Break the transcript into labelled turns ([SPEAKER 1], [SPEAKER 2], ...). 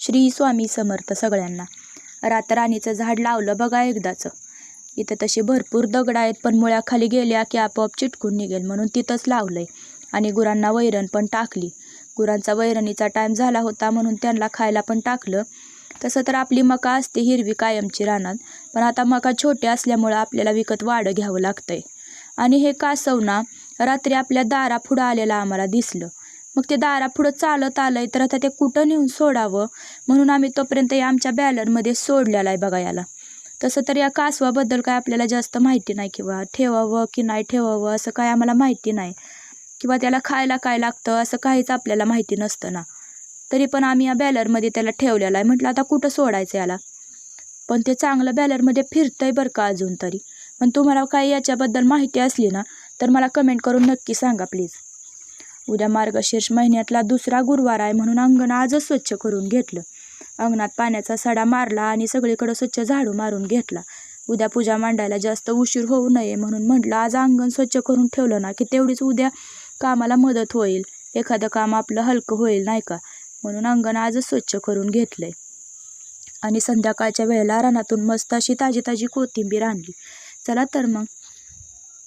[SPEAKER 1] श्री स्वामी समर्थ सगळ्यांना. रातराणीचं झाड लावलं बघा एकदाचं. इथं तशी भरपूर दगड आहेत, पण मुळ्याखाली गेल्या की आपोआप चिटकून निघेल म्हणून तिथंच लावलंय. आणि गुरांना वैरण पण टाकली. गुरांचा वैरणीचा टाईम झाला होता म्हणून त्यांना खायला पण टाकलं. तसं तर आपली मका असते हिरवी कायमची रानात, पण आता मका छोटे असल्यामुळं आपल्याला विकत वाढं घ्यावं लागतंय. आणि हे कासव ना रात्री आपल्या दारापुढं आलेलं आम्हाला दिसलं. मग ते दारापुढं चालत आलंय, तर आता ते कुठं नेऊन सोडावं म्हणून आम्ही तोपर्यंत आमच्या बॅलरमध्ये सोडलेला आहे बघा याला. तसं तर या कासवाबद्दल काय आपल्याला जास्त माहिती नाही, किंवा ठेवावं की नाही ठेवावं असं काय आम्हाला माहिती नाही, किंवा त्याला खायला काय लागतं असं काहीच आपल्याला माहिती नसतं ना. तरी पण आम्ही या बॅलरमध्ये त्याला ठेवलेला आहे. म्हटलं आता कुठं सोडायचं याला. पण ते चांगलं बॅलरमध्ये फिरतंय बरं का अजून तरी. पण तुम्हाला काही याच्याबद्दल माहिती असली ना तर मला कमेंट करून नक्की सांगा प्लीज. उद्या मार्गशीर्ष महिन्यातला दुसरा गुरुवार आहे म्हणून अंगण आजच स्वच्छ करून घेतलं. अंगणात पाण्याचा सडा मारला आणि सगळीकडे स्वच्छ झाडू मारून घेतला. उद्या पूजा मांडायला जास्त उशीर होऊ नये म्हणून म्हटलं आज अंगण स्वच्छ करून ठेवलं ना की तेवढीच उद्या कामाला मदत होईल, एखादं काम आपलं हलकं होईल नाही का. म्हणून अंगण आजच स्वच्छ करून घेतलंय. आणि संध्याकाळच्या वेळेला रानातून मस्त अशी ताजी ताजी कोथिंबीर आणली. चला तर मग